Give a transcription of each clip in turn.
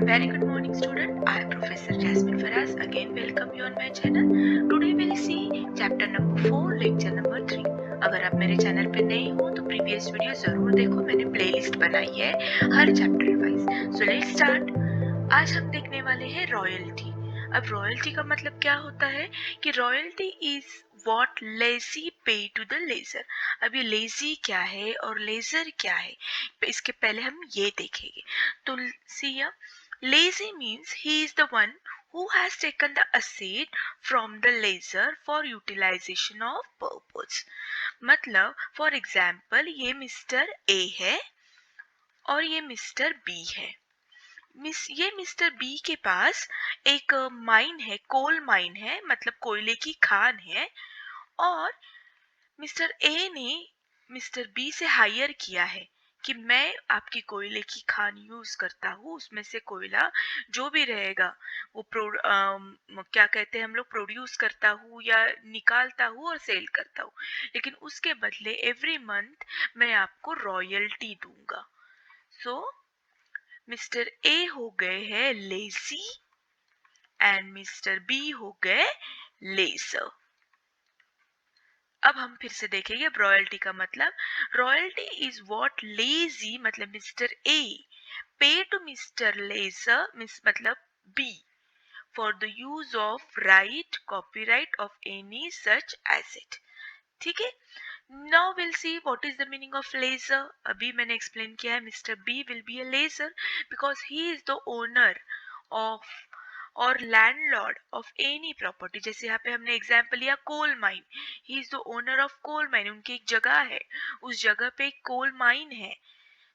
Very good morning student. I am Professor Jasmine Faraz. Again welcome you on my channel. Today we'll see chapter number 4 lecture number 3. अगर आप मेरे channel पे नए हो तो previous video जरूर देखो, मैंने प्लेलिस्ट बनाई है हर chapter wise. So let's start. आज हम देखने वाले हैं रॉयल्टी. अब रॉयल्टी का मतलब क्या होता है कि रॉयल्टी इज व्हाट लेजी पे टू द लेजर. अब ये लेजी क्या है और लेजर क्या है, इसके पहले हम ये देखेंगे. तो सी, lazy means he is the one who has taken the asset from the laser for utilization of purpose. मतलब फॉर एग्जाम्पल ये मिस्टर ए है और ये मिस्टर बी है. ये मिस्टर बी के पास एक माइन है, कोल माइन है, मतलब कोयले की खान है, और मिस्टर ए ने मिस्टर बी से हायर किया है कि मैं आपकी कोयले की खान यूज करता हूँ, उसमें से कोयला जो भी रहेगा वो क्या कहते हैं हम लोग, प्रोड्यूस करता हूँ या निकालता हूँ और सेल करता हूँ, लेकिन उसके बदले एवरी मंथ मैं आपको रॉयल्टी दूंगा. सो मिस्टर ए हो गए हैं लेजी एंड मिस्टर बी हो गए लेजर. अब हम फिर से देखेंगे रॉयल्टी का मतलब. रॉयल्टी इज व्हाट लेजी मतलब mister A pay to mister lessor मतलब B for the use of right copyright of any such asset. ठीक है. Now will see what is the meaning of lessor. अभी मैंने explain किया है mister B will be a lessor because he is the owner of और landlord of any property. जैसे यहाँ पे हमने एग्जाम्पल लिया coal mine. He is the owner of coal mine. उनकी एक जगह है, उस जगह पे एक कोल माइन है,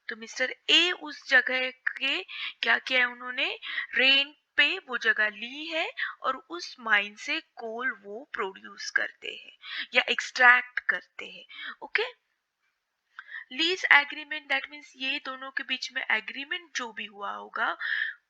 तो मिस्टर ए उस जगह के क्या किया है, उन्होंने रेंट पे वो जगह ली है और उस माइन से कोल वो प्रोड्यूस करते हैं या एक्सट्रैक्ट करते हैं. Okay. Lease agreement that means ये दोनों के बीच में एग्रीमेंट जो भी हुआ होगा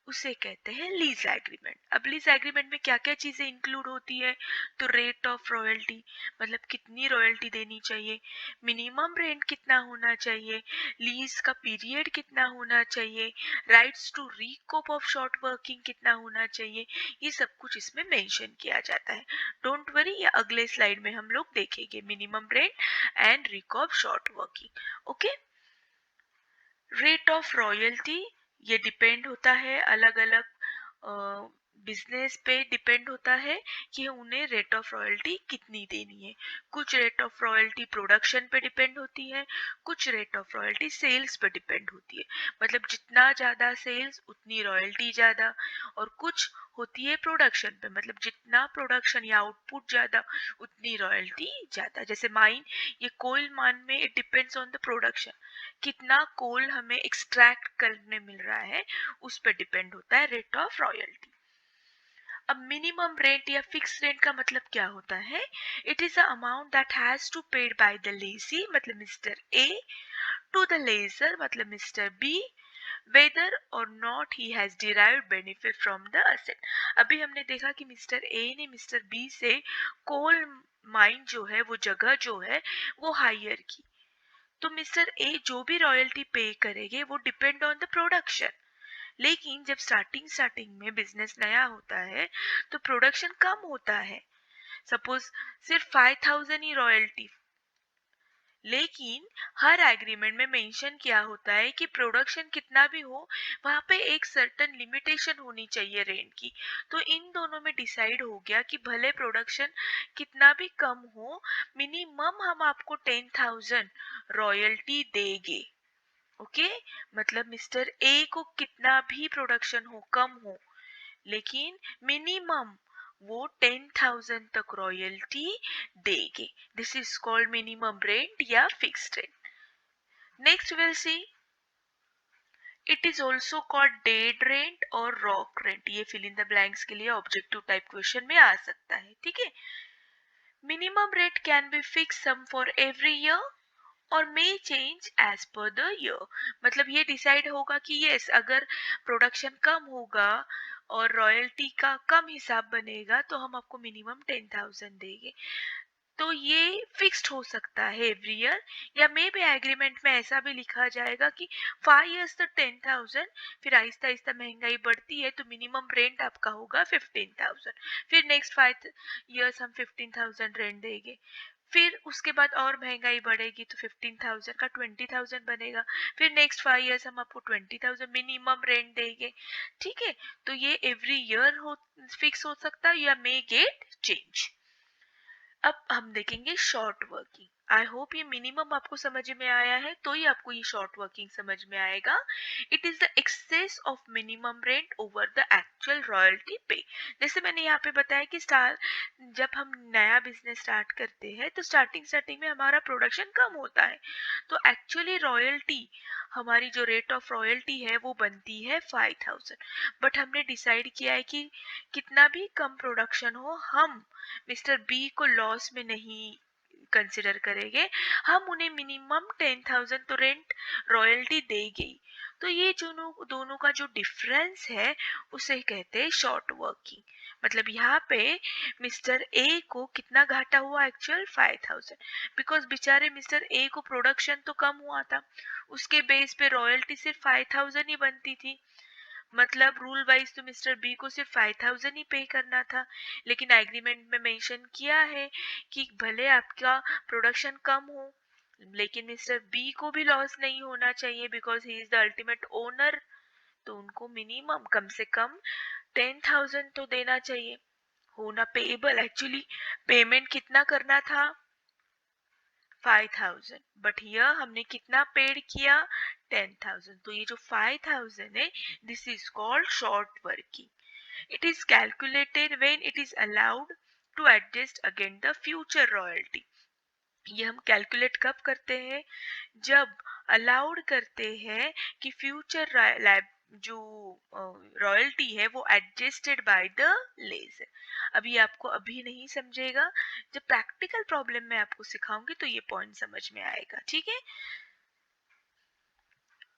उसे कहते हैं लीज एग्रीमेंट. अब लीज एग्रीमेंट में क्या क्या चीजें इंक्लूड होती है, तो रेट ऑफ रॉयल्टी मतलब कितनी रॉयल्टी देनी चाहिए, मिनिमम रेंट कितना होना चाहिए, लीज का पीरियड कितना होना चाहिए, rights to recoup of short working कितना होना चाहिए, ये सब कुछ इसमें मेंशन किया जाता है. डोंट वरी, ये अगले स्लाइड में हम लोग देखेंगे minimum rent and recoup short working. Okay. Rate of royalty ये डिपेंड होता है अलग अलग बिजनेस पे डिपेंड होता है कि उन्हें रेट ऑफ रॉयल्टी कितनी देनी है. कुछ रेट ऑफ रॉयल्टी प्रोडक्शन पे डिपेंड होती है, कुछ रेट ऑफ रॉयल्टी सेल्स पे डिपेंड होती है. मतलब जितना ज्यादा सेल्स उतनी रॉयल्टी ज्यादा, और कुछ होती है प्रोडक्शन पे, मतलब जितना प्रोडक्शन या आउटपुट ज्यादा उतनी रॉयल्टी ज्यादा. जैसे माइन, ये कोल माइन में it depends on the production, कितना कोल हमें एक्सट्रैक्ट करने मिल रहा है उस पर डिपेंड होता है रेट ऑफ रॉयल्टी. अब मिनिमम रेंट या फिक्स रेंट का मतलब क्या होता है, it is the amount that has to paid by the lessee मतलब mister A to the lessor मतलब mister B whether or not he has derived benefit from the asset. अभी हमने देखा कि मिस्टर ए ने मिस्टर बी से coal mine जो है, वो जगह जो है वो हायर की, तो मिस्टर ए जो भी रॉयल्टी पे करेंगे वो डिपेंड ऑन द प्रोडक्शन. लेकिन जब स्टार्टिंग में बिजनेस नया होता है तो प्रोडक्शन कम होता है, सपोज सिर्फ 5000 ही रॉयल्टी, लेकिन हर एग्रीमेंट में मेंशन किया होता है कि प्रोडक्शन कितना भी हो वहां पे एक सर्टेन लिमिटेशन होनी चाहिए रेंट की. तो इन दोनों में डिसाइड हो गया कि भले प्रोडक्शन कितना भी कम हो, मिनिमम हम आपको 10,000 रॉयल्टी देंगे. ओके. मतलब मिस्टर ए को कितना भी प्रोडक्शन हो, कम हो, लेकिन मिनिमम वो 10,000 तक रॉयल्टी देंगे. This is called minimum rent या fixed rent. Next will see, it is also called dead rent और रॉक रेंट. ये फिल इन द ब्लैंक्स के लिए ऑब्जेक्टिव टाइप क्वेश्चन में आ सकता है. ठीक है. Minimum rate can be fix sum for every year और may change as per the year. मतलब ये डिसाइड होगा कि यस, अगर प्रोडक्शन कम होगा और रॉयल्टी का कम हिसाब बनेगा तो हम आपको मिनिमम 10,000 देंगे. तो ये फिक्स्ड हो सकता है एवरी ईयर, या मे बी एग्रीमेंट में ऐसा भी लिखा जाएगा कि 5 years तक 10,000, फिर आहिस्ता आहिस्ता महंगाई बढ़ती है तो मिनिमम रेंट आपका होगा 15,000, फिर नेक्स्ट 5 years हम 15,000 रेंट देंगे, फिर उसके बाद और महंगाई बढ़ेगी तो 15,000 का 20,000 बनेगा, फिर नेक्स्ट 5 years हम आपको 20,000 मिनिमम रेंट देंगे। ठीक है, तो ये एवरी ईयर हो फिक्स हो सकता है या मे गेट चेंज। अब हम देखेंगे शॉर्ट वर्किंग। आई होप ये मिनिमम आपको समझ में आया है, तो ही आपको ये शॉर्ट वर्किंग समझ में आएगा। It is the excess of minimum rent over the actual royalty pay. जैसे मैंने यहाँ पे बताया कि जब हम नया बिजनेस स्टार्ट करते हैं तो स्टार्टिंग में हमारा प्रोडक्शन कम होता है, तो एक्चुअली रॉयल्टी, हमारी जो रेट ऑफ रॉयल्टी है वो बनती है 5,000, बट हमने डिसाइड किया है कि कितना भी कम प्रोडक्शन हो हम मिस्टर बी को लॉस में नहीं कंसिडर करेंगे, हम उन्हें मिनिमम 10,000 तो रेंट रॉयल्टी देंगे। तो ये दोनों का जो डिफरेंस है उसे कहते हैं शॉर्ट वर्किंग। मतलब यहाँ पे मिस्टर ए को कितना घाटा हुआ, एक्चुअल 5,000, बिकॉज बेचारे मिस्टर ए को प्रोडक्शन तो कम हुआ था, उसके बेस पे रॉयल्टी सिर्फ 5,000 ही बनती थी। मतलब रूल वाइज तो मिस्टर बी को सिर्फ 5,000 ही पे करना था, लेकिन एग्रीमेंट में मेंशन किया है कि भले आपका प्रोडक्शन कम हो लेकिन मिस्टर बी को भी लॉस नहीं होना चाहिए because he is the ultimate owner, तो उनको मिनिमम कम से कम 10,000 तो देना चाहिए होना पेएबल। एक्चुअली पेमेंट कितना करना था, 5,000, बट हियर हमने कितना पेड किया, 10,000। तो ये जो 5,000 है, this is called short working. It is calculated when it is allowed to adjust against the future royalty. ये हम कैलकुलेट कब करते हैं, जब अलाउड करते हैं कि फ्यूचर जो रॉयल्टी है वो एडजस्टेड बाय द लेजर। अभी आपको अभी नहीं समझेगा, जब प्रैक्टिकल प्रॉब्लम में आपको सिखाऊंगी तो ये पॉइंट समझ में आएगा। ठीक है,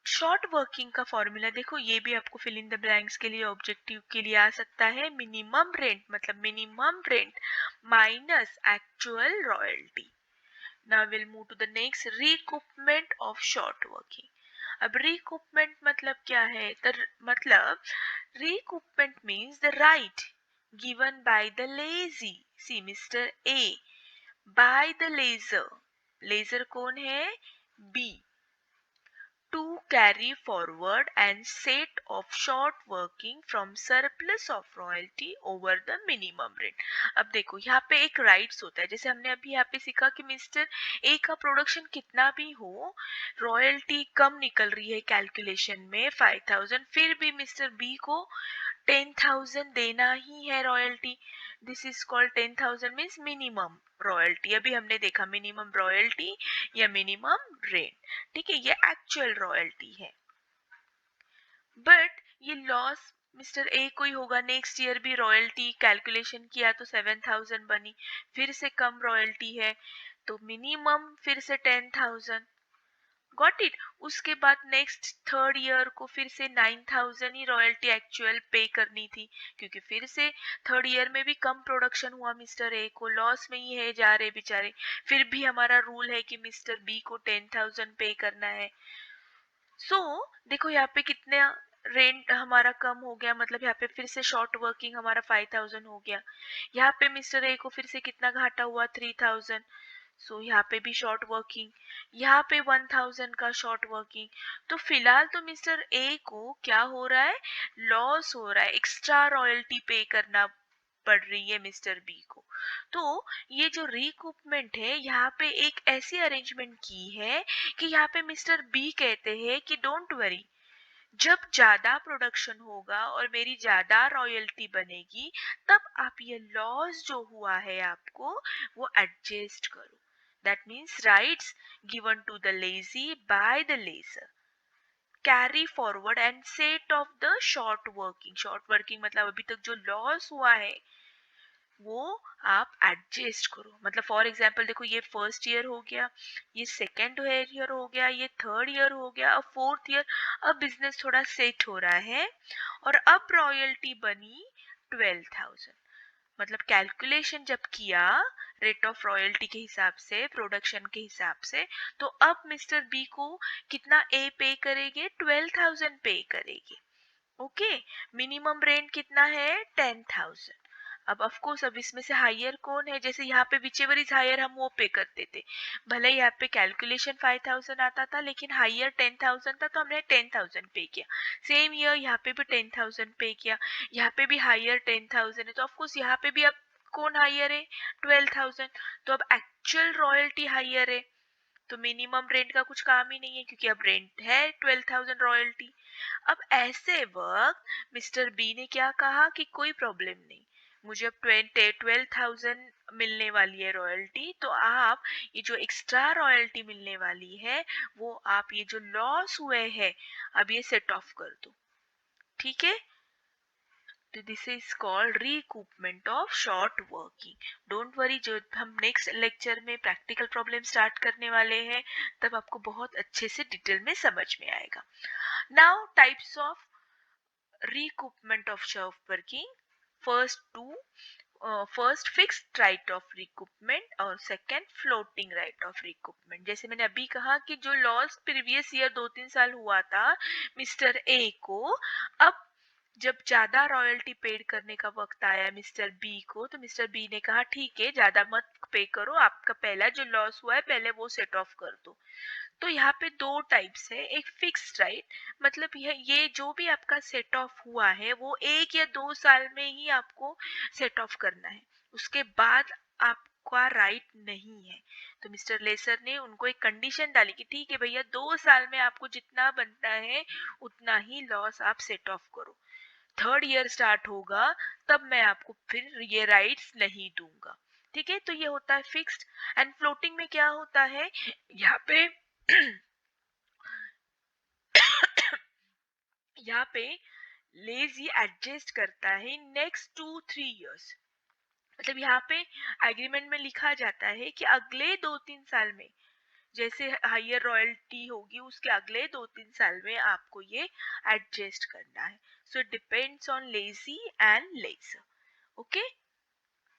शॉर्ट वर्किंग का फॉर्मूला देखो, ये भी आपको फिल इन द ब्लैंक्स के लिए ऑब्जेक्टिव के लिए आ सकता है। मिनिमम रेंट मतलब minimum rent minus actual royalty. Now we'll move to the next, recoupment of short working. अब recoupment मतलब क्या है, मतलब recoupment means the right given by the lazy, see Mr. A, by the laser, laser कौन है, B, to carry forward and set of short working from surplus of royalty over the minimum rate। अब देखो यहाँ पे एक rights होता है, जैसे हमने अभी यहाँ पे सीखा कि मिस्टर ए का प्रोडक्शन कितना भी हो, रॉयल्टी कम निकल रही है कैलकुलेशन में 5,000, फिर भी मिस्टर बी को 10,000 देना ही है royalty. This is called 10,000 means minimum royalty. अभी हमने देखा मिनिमम रॉयल्टी या मिनिमम रेंट। ठीक है, ये एक्चुअल रॉयल्टी है, बट ये लॉस मिस्टर ए को ही होगा। नेक्स्ट ईयर भी रॉयल्टी कैलकुलेशन किया तो 7,000 बनी, फिर से कम रॉयल्टी है तो मिनिमम फिर से 10,000, गॉट इट। उसके बाद नेक्स्ट थर्ड ईयर को फिर से 9,000 ही रॉयल्टी एक्चुअल पे करनी थी, क्योंकि फिर से थर्ड ईयर में भी कम प्रोडक्शन हुआ, मिस्टर ए को लॉस में ही है जा रहे बेचारे, फिर भी हमारा रूल है कि मिस्टर बी को 10,000 पे करना है। देखो यहाँ पे कितना रेंट हमारा कम हो गया, मतलब यहाँ पे फिर से शॉर्ट वर्किंग हमारा 5,000 हो गया। यहाँ पे मिस्टर ए को फिर से कितना घाटा हुआ, 3,000। यहाँ पे भी शॉर्ट वर्किंग, यहाँ पे 1,000 का शॉर्ट वर्किंग। तो फिलहाल तो मिस्टर ए को क्या हो रहा है, लॉस हो रहा है, एक्स्ट्रा रॉयल्टी पे करना पड़ रही है मिस्टर बी को। तो ये जो रिकूपमेंट है, यहाँ पे एक ऐसी अरेंजमेंट की है कि यहाँ पे मिस्टर बी कहते हैं कि डोंट वरी, जब ज्यादा प्रोडक्शन होगा और मेरी ज्यादा रॉयल्टी बनेगी तब आप ये लॉस जो हुआ है आपको वो एडजस्ट करो। That means rights given to the lessee by the lessor carry forward and set off the short working. Short working मतलब अभी तक जो लॉस हुआ है वो आप एडजस्ट करो। मतलब फॉर एग्जाम्पल देखो, ये फर्स्ट ईयर हो गया, ये सेकेंड ईयर हो गया, ये थर्ड ईयर हो गया, अब फोर्थ ईयर, अब बिजनेस थोड़ा सेट हो रहा है और अब रॉयल्टी बनी 12,000। मतलब कैलकुलेशन जब किया रेट ऑफ रॉयल्टी के हिसाब से, प्रोडक्शन के हिसाब से, तो अब मिस्टर बी को कितना ए पे करेंगे, 12,000 पे करेंगे। ओके, मिनिमम रेंट कितना है, 10,000। अब ऑफ कोर्स अब इसमें से हायर कौन है, जैसे यहाँ पे विचेवर इज हायर हम वो पे करते थे, भले यहाँ पे कैलकुलेशन 5,000 आता था लेकिन हायर 10,000 था तो हमने 10,000 पे किया। सेम ईयर यहाँ पे भी 10,000 पे किया, यहाँ पे भी हायर 10,000 है तो ऑफ कोर्स यहाँ पे भी अब कौन हायर है, 12,000। तो अब एक्चुअल रॉयल्टी हायर है, तो मिनिमम रेंट का कुछ काम ही नहीं है क्योंकि अब रेंट है 12,000 रॉयल्टी। अब ऐसे वक्त मिस्टर बी ने क्या कहा कि कोई प्रॉब्लम नहीं, मुझे अब 12,000 मिलने वाली है रॉयल्टी, तो आप ये जो एक्स्ट्रा रॉयल्टी मिलने वाली है वो आप ये जो लॉस हुए हैं अब ये सेट ऑफ कर दो। ठीक है, तो this is called recoupment of short working. Don't worry, जो हम नेक्स्ट लेक्चर में प्रैक्टिकल प्रॉब्लम स्टार्ट करने वाले हैं तब आपको बहुत अच्छे से डिटेल में समझ में आएगा। Now types of recoupment of short working. First two, first fixed right of recoupment और second floating right of recoupment। जैसे मैंने अभी कहा कि जो लॉस प्रीवियस ईयर 2-3 साल हुआ था मिस्टर ए को, अब जब ज्यादा रॉयल्टी पेड करने का वक्त आया मिस्टर बी को, तो मिस्टर बी ने कहा ठीक है ज्यादा मत पे करो, आपका पहला जो लॉस हुआ है पहले वो सेट ऑफ कर दो। तो यहाँ पे दो टाइप्स है, एक फिक्स्ड राइट, मतलब ये जो भी आपका सेट ऑफ हुआ है वो 1 या 2 साल में ही आपको सेट ऑफ करना है, उसके बाद आपका राइट नहीं है। तो मिस्टर लेसर ने उनको एक कंडीशन डाली कि ठीक है भैया 2 साल में आपको जितना बनता है उतना ही लॉस आप सेट ऑफ करो, थर्ड ईयर स्टार्ट होगा तब मैं आपको फिर ये राइट्स नहीं दूंगा। ठीक है, तो ये होता है फिक्स्ड। एंड फ्लोटिंग में क्या होता है, यहाँ पे यहाँ पे लेजी एडजस्ट करता है नेक्स्ट 2-3 इयर्स, मतलब यहाँ पे एग्रीमेंट में लिखा जाता है कि अगले 2-3 साल में जैसे हायर रॉयल्टी होगी उसके अगले 2-3 साल में आपको ये एडजस्ट करना है। So it depends on lessee and lessor. Okay,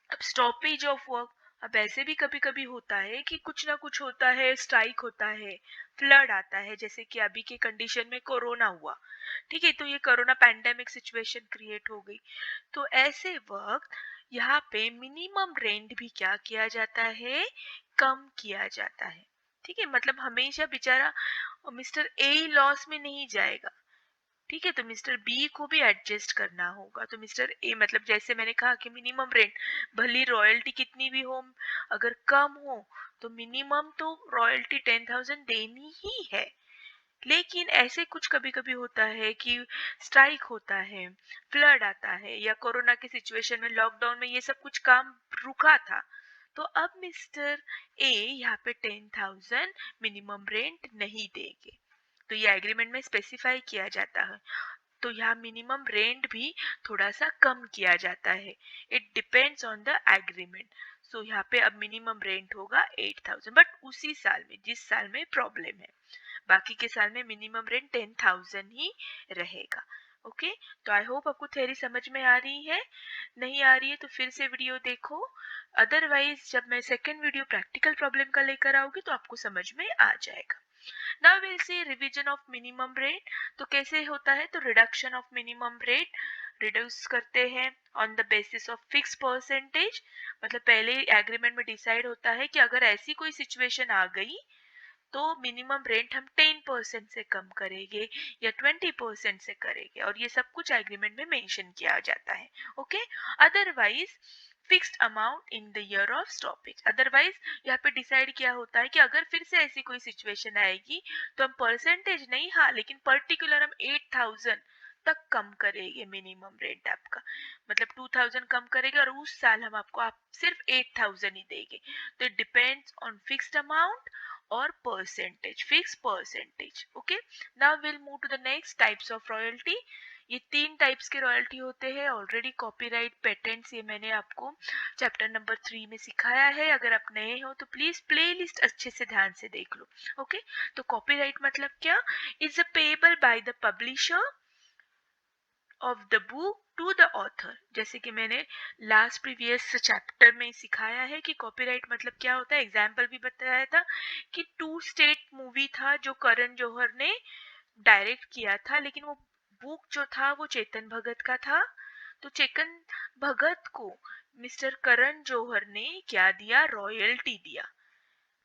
अब स्टॉपेज ऑफ वर्क, अब ऐसे भी कभी कभी होता है कि कुछ ना कुछ होता है, स्ट्राइक होता है, फ्लड आता है, जैसे कि अभी के कंडीशन में कोरोना हुआ। ठीक है, तो ये कोरोना पैंडेमिक सिचुएशन क्रिएट हो गई, तो ऐसे वक्त यहाँ पे मिनिमम रेंट भी क्या किया जाता है, कम किया जाता है। ठीक है, मतलब हमेशा बेचारा मिस्टर ए लॉस में नहीं जाएगा। ठीक है, तो मिस्टर बी को भी एडजस्ट करना होगा। तो मिस्टर ए मतलब जैसे मैंने कहा कि मिनिमम रेंट भली रॉयल्टी कितनी भी हो, अगर कम हो तो मिनिमम तो रॉयल्टी 10,000 देनी ही है। लेकिन ऐसे कुछ कभी कभी होता है कि स्ट्राइक होता है, फ्लड आता है, या कोरोना की सिचुएशन में लॉकडाउन में ये सब कुछ काम रुका था, तो अब मिस्टर ए यहाँ पे 10,000 मिनिमम रेंट नहीं देंगे, तो ये एग्रीमेंट में स्पेसिफाई किया जाता है। तो यहाँ मिनिमम रेंट भी थोड़ा सा कम किया जाता है, it depends on the agreement. So यहाँ पे अब मिनिमम रेंट होगा 8,000, बट उसी साल में जिस साल में प्रॉब्लम है, बाकी के साल में मिनिमम रेंट 10,000 ही रहेगा। ओके, तो आई होप आपको थ्योरी समझ में आ रही है, नहीं आ रही है तो फिर से वीडियो देखो, अदरवाइज जब मैं सेकंड वीडियो प्रैक्टिकल प्रॉब्लम का लेकर आऊंगी तो आपको समझ में आ जाएगा। Now will C revision of minimum rate. तो कैसे होता है, तो reduction of minimum rate, reduce करते हैं on the basis of fix percentage, मतलब पहले एग्रीमेंट में डिसाइड होता है कि अगर ऐसी कोई सिचुएशन आ गई तो मिनिमम रेंट हम 10% से कम करेंगे या 20% से करेंगे, और ये सब कुछ एग्रीमेंट में मेंशन किया जाता है। Okay, otherwise fixed amount in the year of stoppage, otherwise यहाँ पे डिसाइड किया होता है कि अगर फिर से ऐसी कोई सिचुएशन आएगी तो हम परसेंटेज नहीं, हाँ लेकिन पर्टिकुलर हम 8,000 तक कम करेंगे मिनिमम रेंट आपका, मतलब 2,000 कम करेंगे और उस साल हम आपको आप सिर्फ 8,000 ही देंगे। तो it depends on fixed amount और percentage, fix percentage. Okay, now will move to the next types of royalty. ये 3 टाइप्स के रॉयल्टी होते हैं, ऑलरेडी कॉपीराइट पेटेंट्स ये मैंने आपको चैप्टर नंबर 3 में सिखाया है, अगर आप नए हो तो प्लीज प्लेलिस्ट अच्छे से ध्यान से देख लो। ओके, तो कॉपीराइट मतलब क्या, is a payable by the publisher of the book to the author. जैसे कि मैंने लास्ट प्रीवियस चैप्टर में सिखाया है कि कॉपीराइट मतलब क्या होता है, एग्जाम्पल भी बताया था कि टू स्टेट मूवी था जो करण जौहर ने डायरेक्ट किया था, लेकिन वो बुक जो था वो चेतन भगत का था। तो चेतन भगत को मिस्टर करण जौहर ने क्या दिया, रॉयल्टी दिया,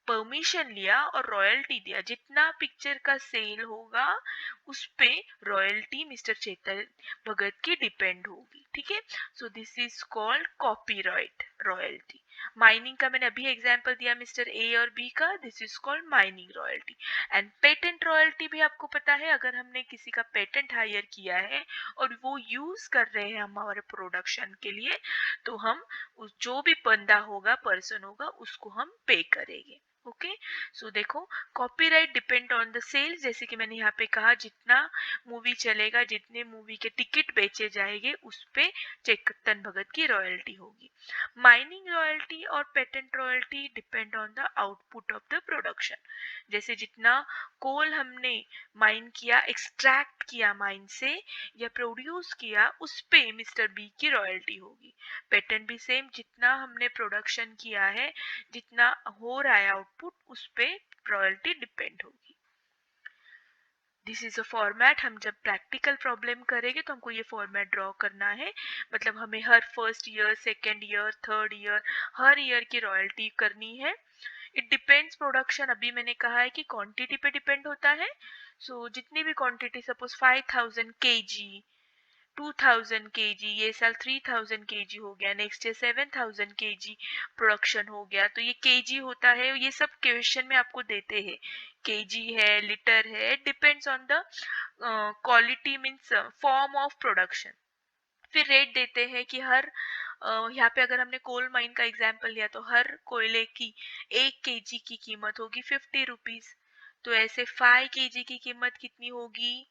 परमिशन लिया और रॉयल्टी दिया। जितना पिक्चर का सेल होगा उस पे रॉयल्टी मिस्टर चेतन भगत की डिपेंड होगी, ठीक है। So this is called copyright royalty. Mining का मैंने अभी एग्जांपल दिया मिस्टर ए और बी का, this is called mining royalty. And patent royalty भी आपको पता है, अगर हमने किसी का पेटेंट हायर किया है और वो यूज कर रहे हैं हमारे प्रोडक्शन के लिए, तो हम जो भी बंदा होगा, पर्सन होगा, उसको हम पे करेंगे। ओके, सो देखो, copyright depend on the sales. जैसे कि मैंने यहाँ पे कहा, जितना मूवी चलेगा, जितने मूवी के टिकट बेचे जाएंगे, उस पे चेतन भगत की रॉयल्टी होगी। माइनिंग रॉयल्टी और patent royalty depend on the output of the production. जैसे जितना कोल हमने माइन किया, एक्सट्रैक्ट किया माइन से या प्रोड्यूस किया, उस पे मिस्टर बी की रॉयल्टी होगी। पेटेंट भी सेम, जितना हमने प्रोडक्शन किया है, जितना हो रहा है आउटपुट, उस पे रॉयल्टी डिपेंड होगी। This is a format. हम जब प्रैक्टिकल प्रॉब्लम करेंगे तो हमको ये फॉर्मेट ड्रॉ करना है। मतलब हमें हर first year, second year, third year, हर ईयर की रॉयल्टी करनी है। इट डिपेंड्स प्रोडक्शन, अभी मैंने कहा है कि क्वांटिटी पे डिपेंड होता है। सो जितनी भी क्वांटिटी, सपोज 5000 kg, 2000 kg, ये साल 3000 kg हो गया, नेक्स्ट ईयर 7000 kg प्रोडक्शन हो गया, तो ये kg होता है। ये सब क्वेश्चन में आपको देते हैं, kg है, लीटर है, depends on the quality, means form of production. फिर रेट देते हैं कि हर यहाँ पे अगर हमने कोल माइन का एग्जाम्पल लिया, तो हर कोयले की 1 kg की कीमत होगी 50 रुपीज। तो ऐसे 5 kg की कीमत कितनी होगी,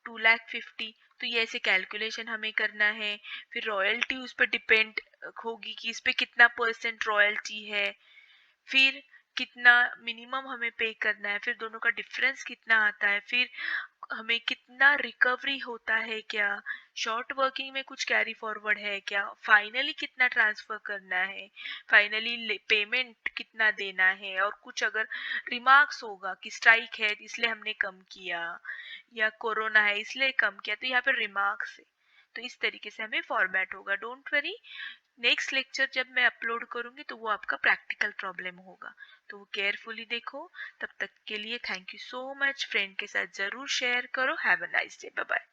2,50,000। तो ये ऐसे कैलकुलेशन हमें करना है। फिर रॉयल्टी उस पर डिपेंड होगी कि इस पे कितना परसेंट रॉयल्टी है, फिर कितना मिनिमम हमें पे करना है, फिर दोनों का डिफरेंस कितना आता है, फिर हमें कितना रिकवरी होता है, क्या शॉर्ट वर्किंग में कुछ कैरी फॉरवर्ड है क्या, फाइनली कितना ट्रांसफर करना है, फाइनली पेमेंट कितना देना है, और कुछ अगर रिमार्क्स होगा कि स्ट्राइक है इसलिए हमने कम किया, या कोरोना है इसलिए कम किया, तो यहाँ पे रिमार्क्स है। तो इस तरीके से हमें फॉर्मेट होगा। डोंट वरी, नेक्स्ट लेक्चर जब मैं अपलोड करूंगी तो वो आपका प्रैक्टिकल प्रॉब्लम होगा, तो वो केयरफुली देखो। तब तक के लिए thank you so much. Friend के साथ जरूर शेयर करो। Have a nice day, bye bye.